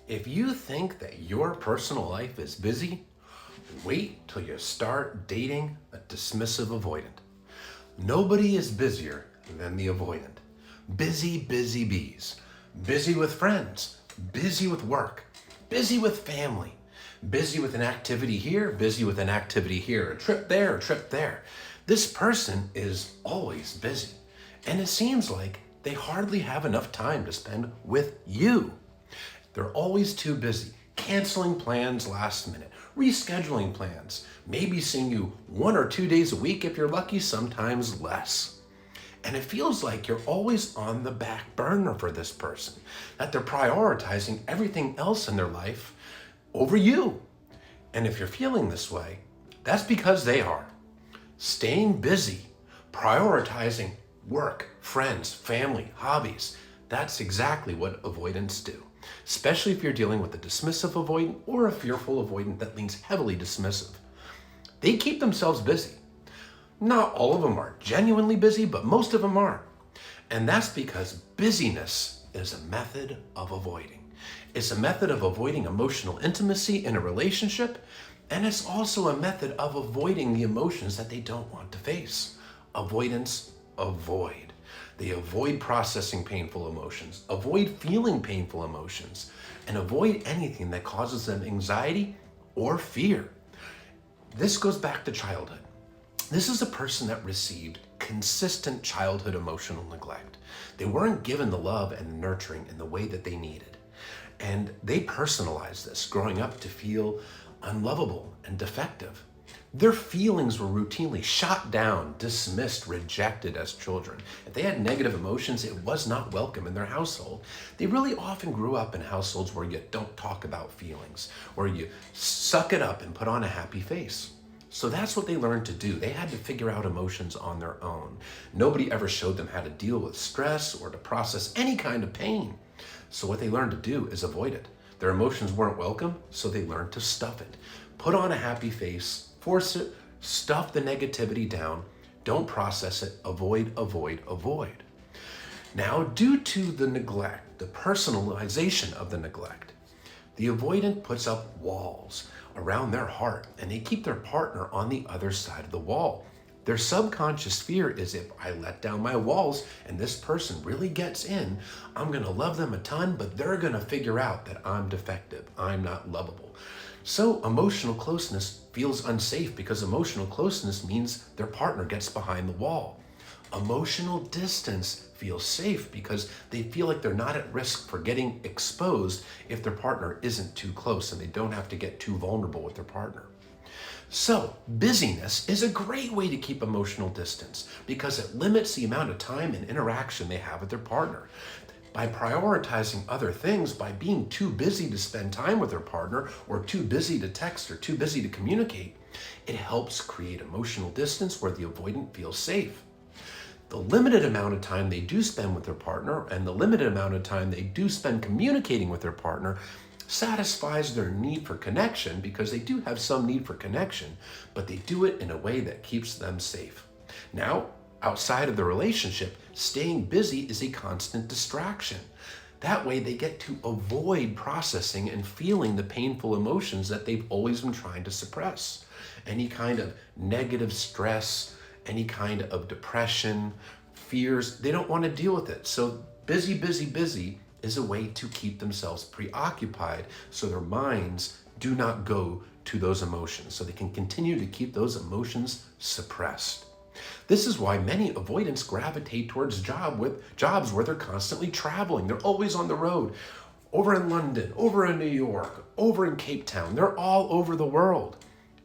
If you think that your personal life is busy, wait till you start dating a dismissive avoidant. Nobody is busier than the avoidant. Busy, busy bees. Busy with friends, busy with work, busy with family, busy with an activity here, busy with an activity here, a trip there, a trip there. This person is always busy, and it seems like they hardly have enough time to spend with you. They're always too busy, canceling plans last minute, rescheduling plans, maybe seeing you 1 or 2 days a week if you're lucky, sometimes less. And it feels like you're always on the back burner for this person, that they're prioritizing everything else in their life over you. And if you're feeling this way, that's because they are. Staying busy, prioritizing work, friends, family, hobbies, that's exactly what avoidants do, especially if you're dealing with a dismissive avoidant or a fearful avoidant that leans heavily dismissive. They keep themselves busy. Not all of them are genuinely busy, but most of them are. And that's because busyness is a method of avoiding. It's a method of avoiding emotional intimacy in a relationship, and it's also a method of avoiding the emotions that they don't want to face. Avoidants avoid. They avoid processing painful emotions, avoid feeling painful emotions, and avoid anything that causes them anxiety or fear. This goes back to childhood. This is a person that received consistent childhood emotional neglect. They weren't given the love and the nurturing in the way that they needed. And they personalized this growing up to feel unlovable and defective. Their feelings were routinely shot down, dismissed, rejected as children. If they had negative emotions, it was not welcome in their household. They really often grew up in households where you don't talk about feelings, where you suck it up and put on a happy face. So that's what they learned to do. They had to figure out emotions on their own. Nobody ever showed them how to deal with stress or to process any kind of pain. So what they learned to do is avoid it. Their emotions weren't welcome, so they learned to stuff it. Put on a happy face, force it, stuff the negativity down, don't process it, avoid, avoid, avoid. Now, due to the neglect, the personalization of the neglect, the avoidant puts up walls around their heart, and they keep their partner on the other side of the wall. Their subconscious fear is, if I let down my walls and this person really gets in, I'm going to love them a ton, but they're going to figure out that I'm defective, I'm not lovable. So emotional closeness feels unsafe because emotional closeness means their partner gets behind the wall. Emotional distance feels safe because they feel like they're not at risk for getting exposed if their partner isn't too close and they don't have to get too vulnerable with their partner. So busyness is a great way to keep emotional distance because it limits the amount of time and interaction they have with their partner. By prioritizing other things, by being too busy to spend time with their partner or too busy to text or too busy to communicate, it helps create emotional distance where the avoidant feels safe. The limited amount of time they do spend with their partner and the limited amount of time they do spend communicating with their partner satisfies their need for connection because they do have some need for connection, but they do it in a way that keeps them safe. Now, outside of the relationship, staying busy is a constant distraction. That way they get to avoid processing and feeling the painful emotions that they've always been trying to suppress. Any kind of negative stress, any kind of depression, fears, they don't want to deal with it. So busy, busy, busy is a way to keep themselves preoccupied so their minds do not go to those emotions, so they can continue to keep those emotions suppressed. This is why many avoidants gravitate towards jobs where they're constantly traveling. They're always on the road, over in London, over in New York, over in Cape Town. They're all over the world.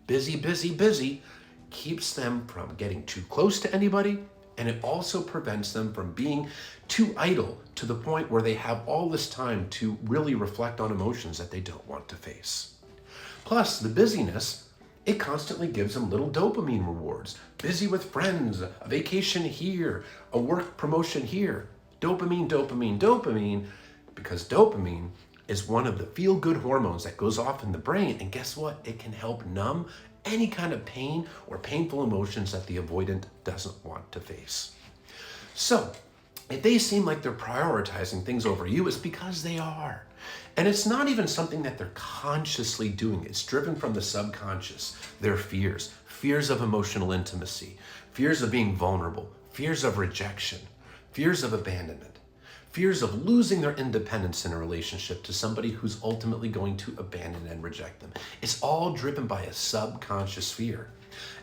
Busy, busy, busy keeps them from getting too close to anybody, and it also prevents them from being too idle to the point where they have all this time to really reflect on emotions that they don't want to face. Plus, the busyness, it constantly gives them little dopamine rewards. Busy with friends, a vacation here, a work promotion here. Dopamine, dopamine, dopamine, because dopamine is one of the feel-good hormones that goes off in the brain, and guess what? It can help numb any kind of pain or painful emotions that the avoidant doesn't want to face. So, if they seem like they're prioritizing things over you, it's because they are. And it's not even something that they're consciously doing. It's driven from the subconscious. Their fears of emotional intimacy, fears of being vulnerable, fears of rejection, fears of abandonment, fears of losing their independence in a relationship to somebody who's ultimately going to abandon and reject them. It's all driven by a subconscious fear.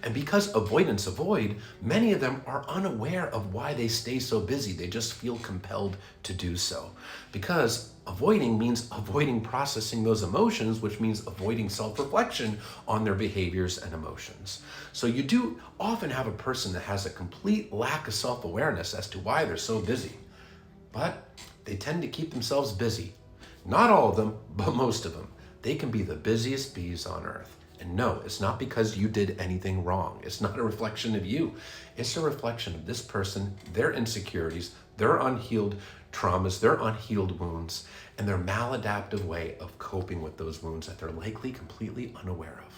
And because avoidants avoid, many of them are unaware of why they stay so busy. They just feel compelled to do so. Because avoiding means avoiding processing those emotions, which means avoiding self-reflection on their behaviors and emotions. So you do often have a person that has a complete lack of self-awareness as to why they're so busy. But they tend to keep themselves busy. Not all of them, but most of them. They can be the busiest bees on earth. And no, it's not because you did anything wrong. It's not a reflection of you. It's a reflection of this person, their insecurities, their unhealed traumas, their unhealed wounds, and their maladaptive way of coping with those wounds that they're likely completely unaware of.